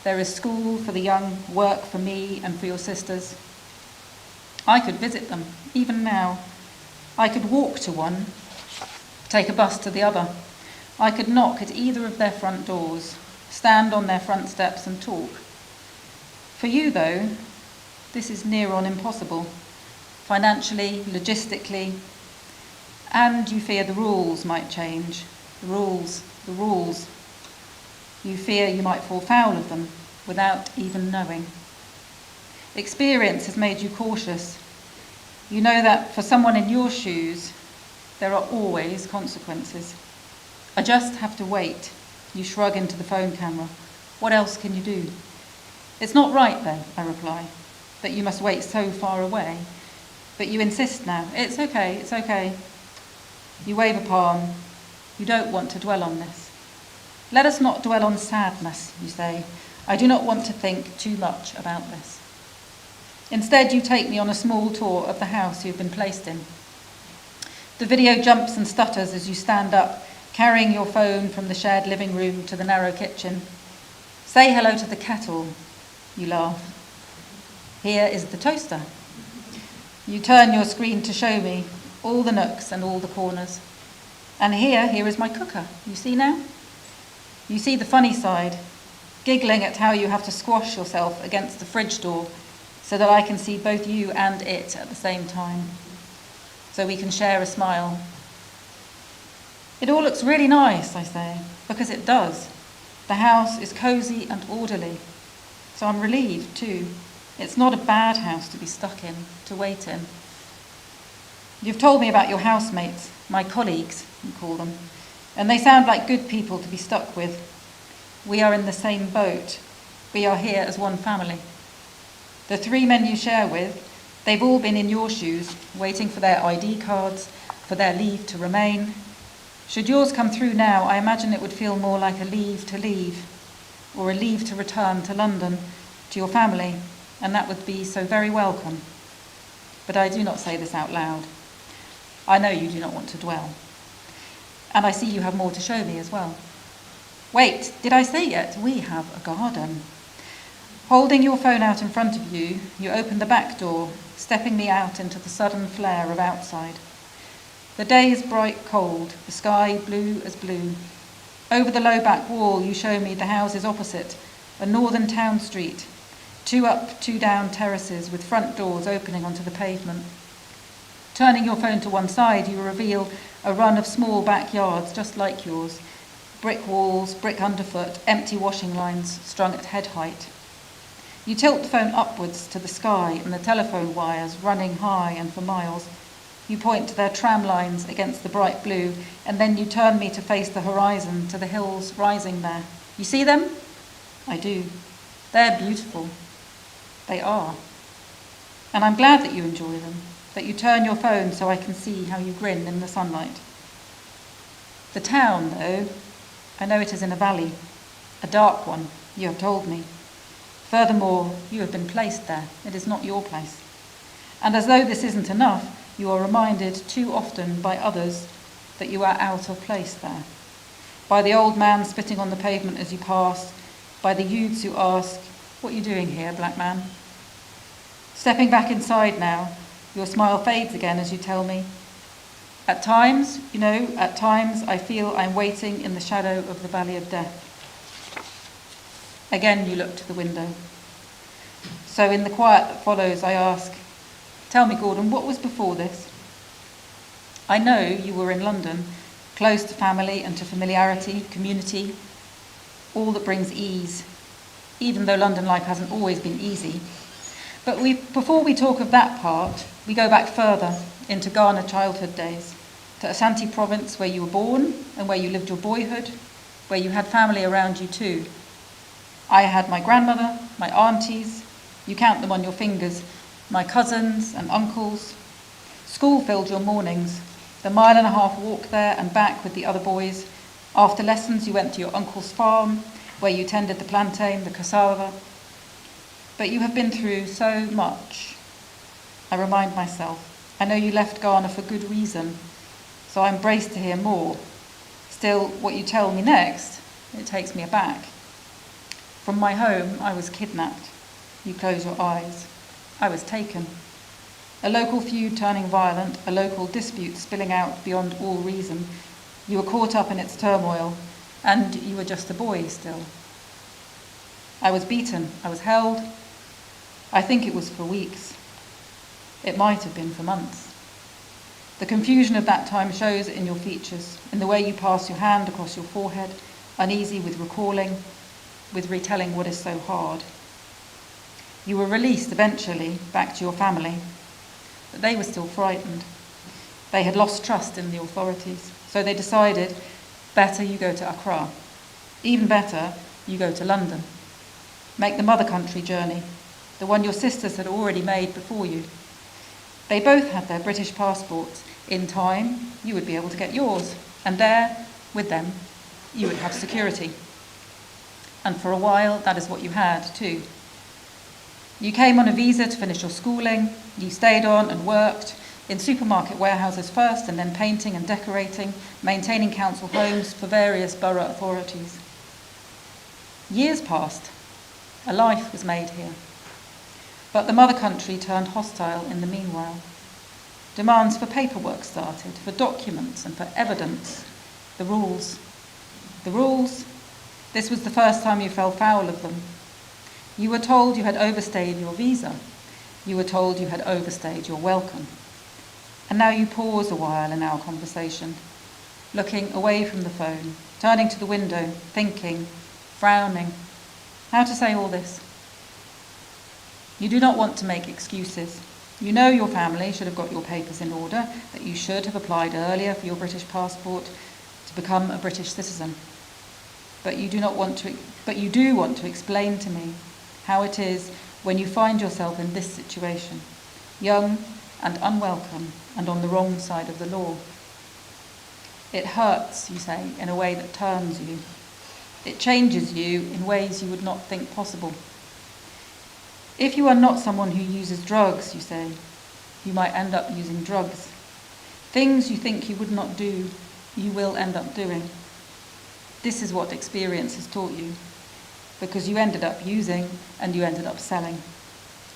There is school for the young, work for me and for your sisters. I could visit them, even now. I could walk to one, take a bus to the other. I could knock at either of their front doors, stand on their front steps and talk. For you, though, this is near on impossible, financially, logistically, and you fear the rules might change. The rules. You fear you might fall foul of them without even knowing. Experience has made you cautious. You know that for someone in your shoes, there are always consequences. I just have to wait. You shrug into the phone camera. What else can you do? It's not right, though, I reply, that you must wait so far away. But you insist now. It's okay, it's okay. You wave a palm. You don't want to dwell on this. Let us not dwell on sadness, you say. I do not want to think too much about this. Instead, you take me on a small tour of the house you've been placed in. The video jumps and stutters as you stand up, carrying your phone from the shared living room to the narrow kitchen. Say hello to the kettle, you laugh. Here is the toaster. You turn your screen to show me all the nooks and all the corners. And here is my cooker. You see now? You see the funny side, giggling at how you have to squash yourself against the fridge door so that I can see both you and it at the same time, so we can share a smile. It all looks really nice, I say, because it does. The house is cosy and orderly, so I'm relieved too. It's not a bad house to be stuck in, to wait in. You've told me about your housemates, my colleagues, you call them, and they sound like good people to be stuck with. We are in the same boat. We are here as one family. The 3 men you share with, they've all been in your shoes, waiting for their ID cards, for their leave to remain. Should yours come through now, I imagine it would feel more like a leave to leave, or a leave to return to London, to your family, and that would be so very welcome. But I do not say this out loud. I know you do not want to dwell. And I see you have more to show me as well. Wait, did I say yet? We have a garden. Holding your phone out in front of you, you open the back door, stepping me out into the sudden flare of outside. The day is bright cold, the sky blue as blue. Over the low back wall, you show me the houses opposite, a northern town street, 2 up, 2 down terraces with front doors opening onto the pavement. Turning your phone to one side, you reveal a run of small backyards just like yours, brick walls, brick underfoot, empty washing lines strung at head height. You tilt the phone upwards to the sky and the telephone wires running high and for miles. You point to their tram lines against the bright blue, and then you turn me to face the horizon, to the hills rising there. You see them? I do. They're beautiful. They are. And I'm glad that you enjoy them, that you turn your phone so I can see how you grin in the sunlight. The town, though, I know it is in a valley, a dark one, you have told me. Furthermore, you have been placed there. It is not your place. And as though this isn't enough, you are reminded too often by others that you are out of place there. By the old man spitting on the pavement as you pass, by the youths who ask, "What are you doing here, black man?" Stepping back inside now, your smile fades again as you tell me, at times I feel I'm waiting in the shadow of the valley of death. Again you look to the window. So in the quiet that follows, I ask, "Tell me, Gordon, what was before this?" I know you were in London, close to family and to familiarity, community, all that brings ease, even though London life hasn't always been easy. But before we talk of that part, we go back further into Ghana childhood days, to Ashanti province where you were born and where you lived your boyhood, where you had family around you too. I had my grandmother, my aunties, you count them on your fingers, my cousins and uncles. School filled your mornings, the 1.5 mile walk there and back with the other boys. After lessons you went to your uncle's farm, where you tended the plantain, the cassava. But you have been through so much. I remind myself, I know you left Ghana for good reason, so I'm braced to hear more. Still, what you tell me next, it takes me aback. From my home, I was kidnapped. You close your eyes. I was taken. A local feud turning violent, a local dispute spilling out beyond all reason. You were caught up in its turmoil, and you were just a boy still. I was beaten. I was held. I think it was for weeks. It might have been for months. The confusion of that time shows in your features, in the way you pass your hand across your forehead, uneasy with recalling, with retelling what is so hard. You were released eventually, back to your family, but they were still frightened. They had lost trust in the authorities, so they decided, better you go to Accra. Even better, you go to London. Make the mother country journey, the one your sisters had already made before you. They both had their British passports. In time, you would be able to get yours, and there, with them, you would have security. And for a while, that is what you had, too. You came on a visa to finish your schooling. You stayed on and worked in supermarket warehouses first, and then painting and decorating, maintaining council homes for various borough authorities. Years passed. A life was made here. But the mother country turned hostile in the meanwhile. Demands for paperwork started, for documents and for evidence. The rules. The rules. This was the first time you fell foul of them. You were told you had overstayed your visa. You were told you had overstayed your welcome. And now you pause a while in our conversation, looking away from the phone, turning to the window, thinking, frowning. How to say all this? You do not want to make excuses. You know your family should have got your papers in order, that you should have applied earlier for your British passport to become a British citizen. But you do want to explain to me how it is when you find yourself in this situation, young and unwelcome and on the wrong side of the law. It hurts, you say, in a way that turns you. It changes you in ways you would not think possible. If you are not someone who uses drugs, you say, you might end up using drugs. Things you think you would not do, you will end up doing. This is what experience has taught you, because you ended up using and you ended up selling.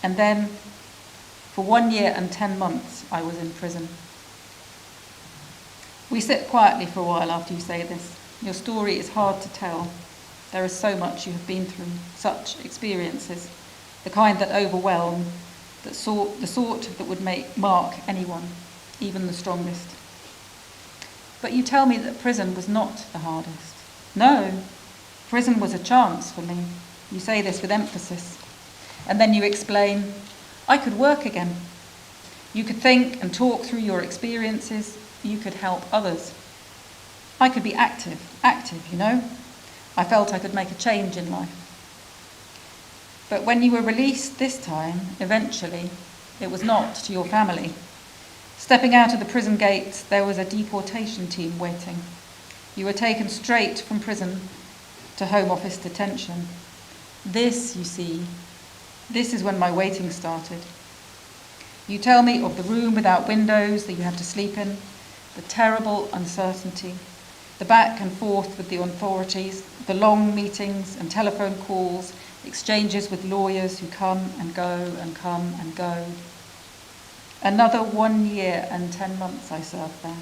And then, for 1 year and 10 months, I was in prison. We sit quietly for a while after you say this. Your story is hard to tell. There is so much you have been through, such experiences, the kind that overwhelm, the sort that would mark anyone, even the strongest. But you tell me that prison was not the hardest. No, prison was a chance for me. You say this with emphasis. And then you explain, I could work again. You could think and talk through your experiences. You could help others. I could be active, you know. I felt I could make a change in life. But when you were released this time, eventually, it was not to your family. Stepping out of the prison gates, there was a deportation team waiting. You were taken straight from prison to Home Office detention. This, you see, this is when my waiting started. You tell me of the room without windows that you had to sleep in, the terrible uncertainty, the back and forth with the authorities, the long meetings and telephone calls, exchanges with lawyers who come and go and come and go. Another 1 year and 10 months I served there.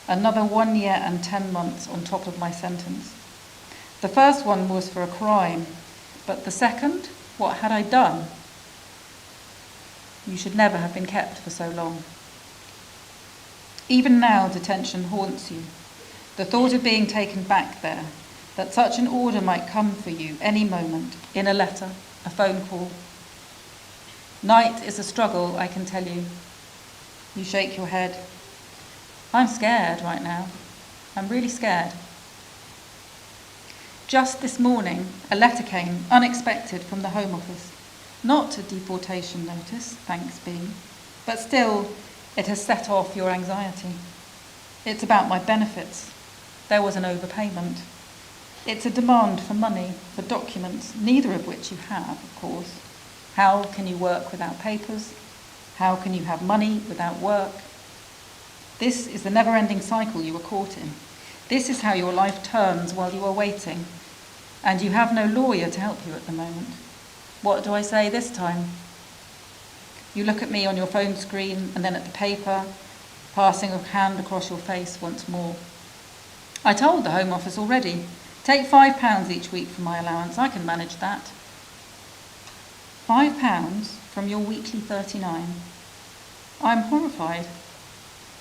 Another 1 year and 10 months on top of my sentence. The first one was for a crime, but the second, what had I done? You should never have been kept for so long. Even now, detention haunts you. The thought of being taken back there, that such an order might come for you any moment, in a letter, a phone call. Night is a struggle, I can tell you. You shake your head. I'm scared right now. I'm really scared. Just this morning, a letter came, unexpected, from the Home Office. Not a deportation notice, thanks be, but still, it has set off your anxiety. It's about my benefits. There was an overpayment. It's a demand for money, for documents, neither of which you have, of course. How can you work without papers? How can you have money without work? This is the never-ending cycle you are caught in. This is how your life turns while you are waiting, and you have no lawyer to help you at the moment. What do I say this time? You look at me on your phone screen and then at the paper, passing a hand across your face once more. I told the Home Office already. Take £5 each week from my allowance. I can manage that. £5 from your weekly 39. I'm horrified.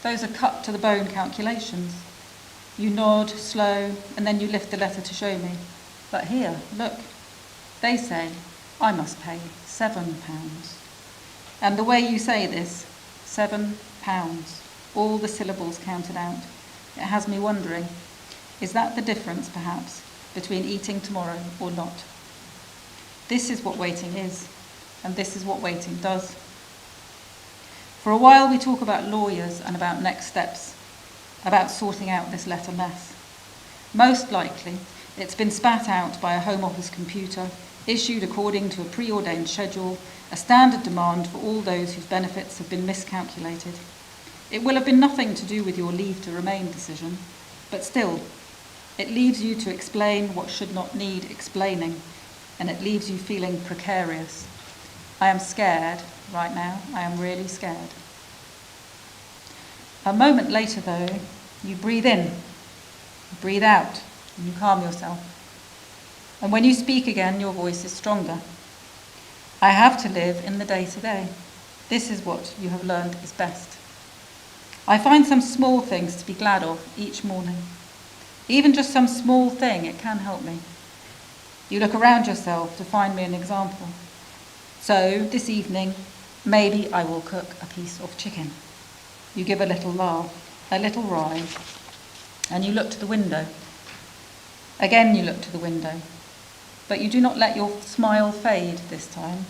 Those are cut to the bone calculations. You nod, slow, and then you lift the letter to show me. But here, look. They say I must pay £7. And the way you say this, £7, all the syllables counted out, it has me wondering, is that the difference, perhaps, between eating tomorrow or not? This is what waiting is, and this is what waiting does. For a while we talk about lawyers and about next steps, about sorting out this letter mess. Most likely, it's been spat out by a Home Office computer, issued according to a preordained schedule, a standard demand for all those whose benefits have been miscalculated. It will have been nothing to do with your leave to remain decision, but still, it leaves you to explain what should not need explaining, and it leaves you feeling precarious. I am scared right now. I am really scared. A moment later, though, you breathe in, you breathe out, and you calm yourself. And when you speak again, your voice is stronger. I have to live in the day-to-day. This is what you have learned is best. I find some small things to be glad of each morning. Even just some small thing, it can help me. You look around yourself to find me an example. So, this evening, maybe I will cook a piece of chicken. You give a little laugh, a little wry, and you look to the window. Again you look to the window, but you do not let your smile fade this time.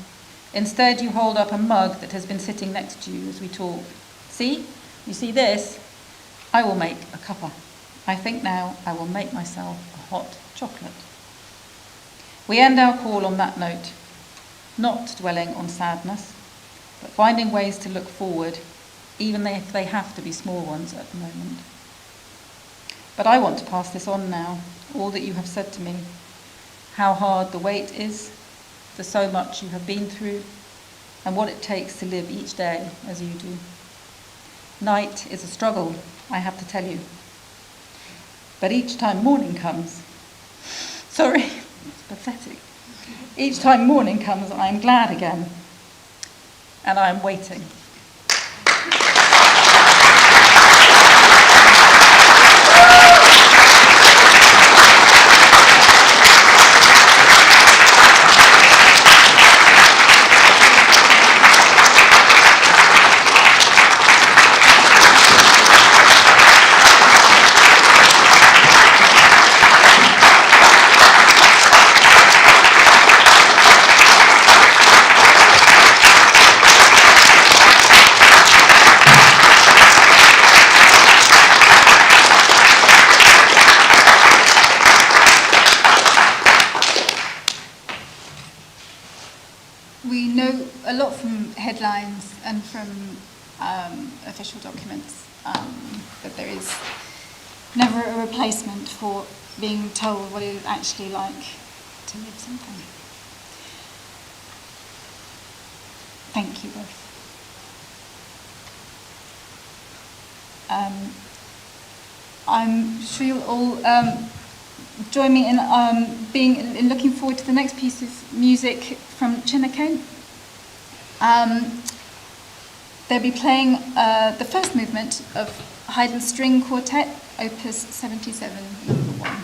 Instead, you hold up a mug that has been sitting next to you as we talk. See? You see this? I will make a cuppa. I think now I will make myself a hot chocolate. We end our call on that note, not dwelling on sadness, but finding ways to look forward, even if they have to be small ones at the moment. But I want to pass this on now, all that you have said to me, how hard the wait is, for so much you have been through, and what it takes to live each day as you do. Night is a struggle, I have to tell you. But each time morning comes, it's pathetic. Each time morning comes, I am glad again, and I am waiting. We know a lot from headlines and from official documents that there is never a replacement for being told what it is actually like to live something. Thank you both. I'm sure you'll all join me in in looking forward to the next piece of music from Chineke. They'll be playing the first movement of Haydn String Quartet, Opus 77, number 1.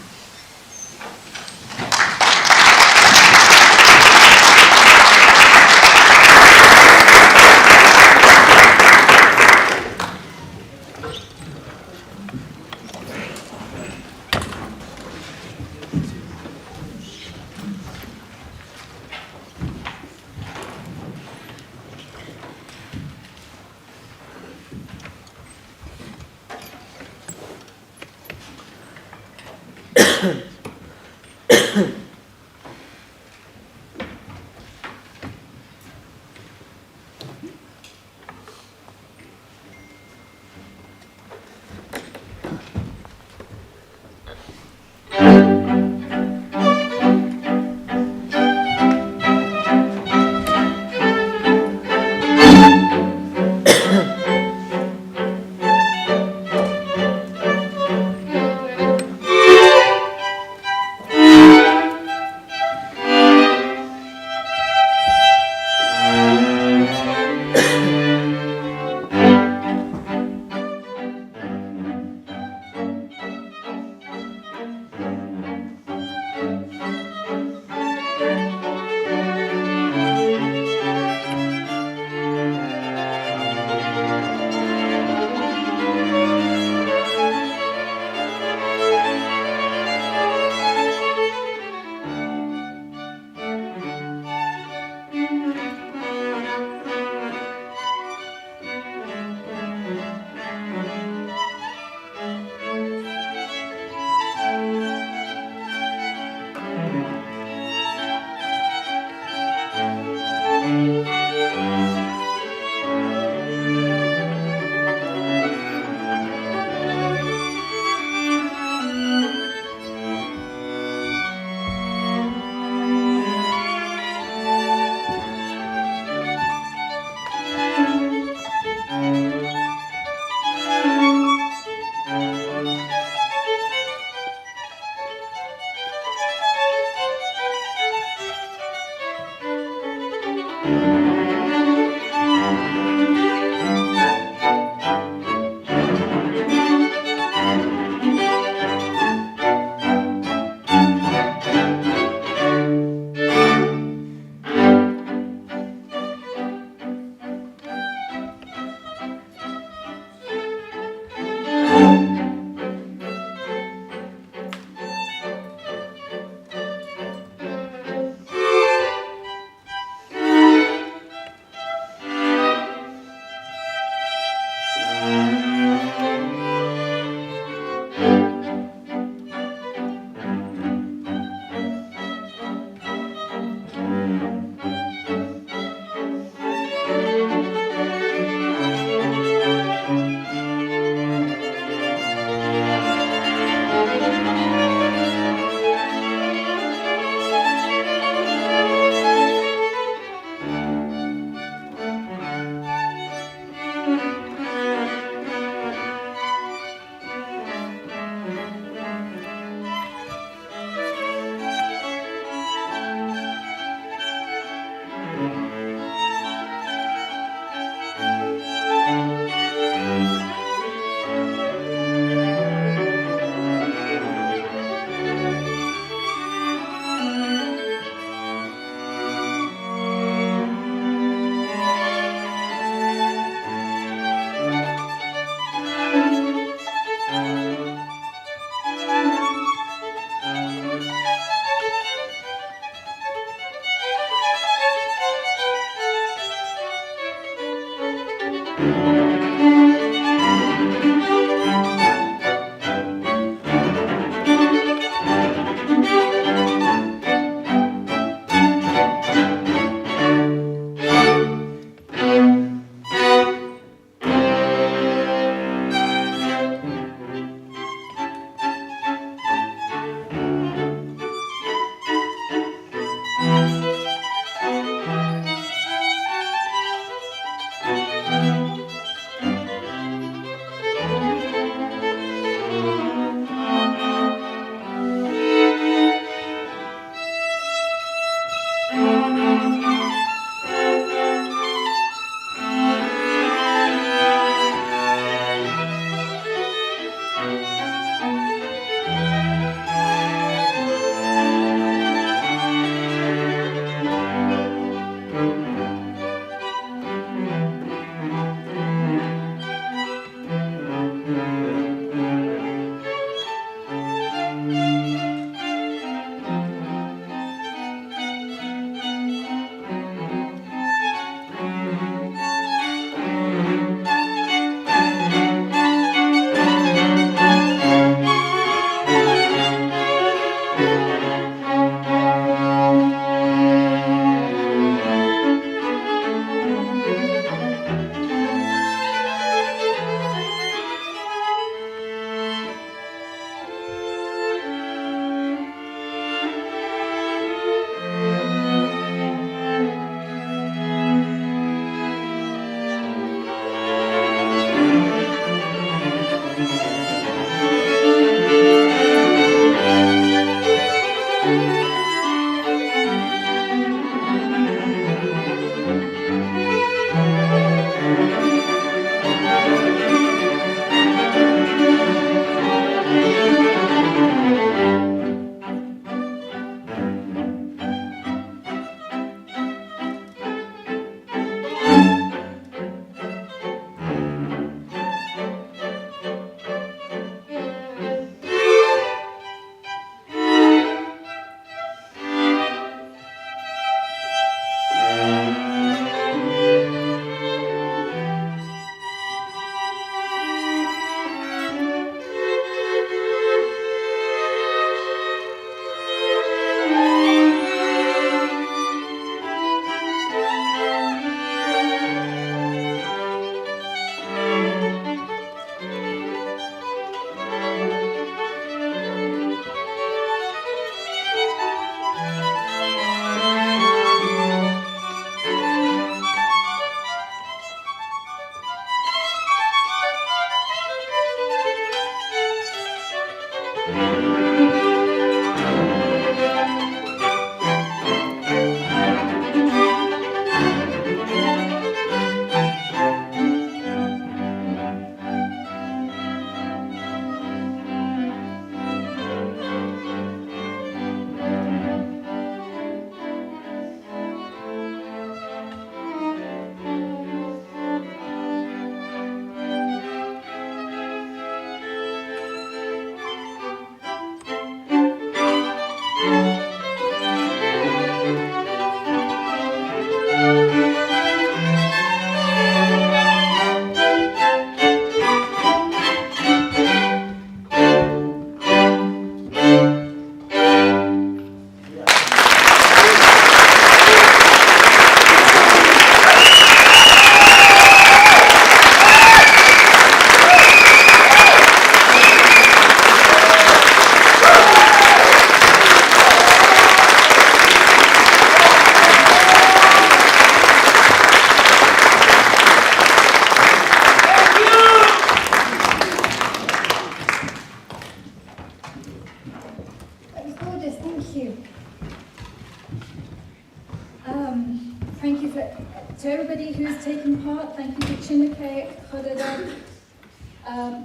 To everybody who's taken part, thank you to Chineke, Khadada,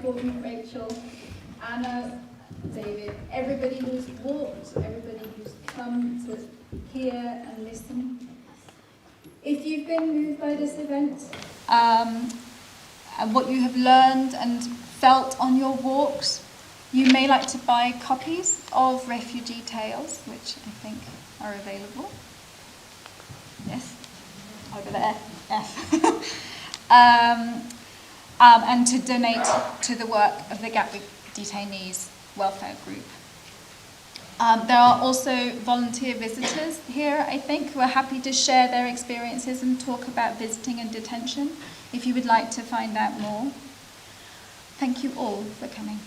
Gordon, Rachel, Anna, David, everybody who's walked, everybody who's come to hear and listen. If you've been moved by this event, and what you have learned and felt on your walks, you may like to buy copies of Refugee Tales, which I think are available. Yes, over there, F. And to donate to the work of the Gatwick Detainees Welfare Group. There are also volunteer visitors here, I think, who are happy to share their experiences and talk about visiting and detention, if you would like to find out more. Thank you all for coming.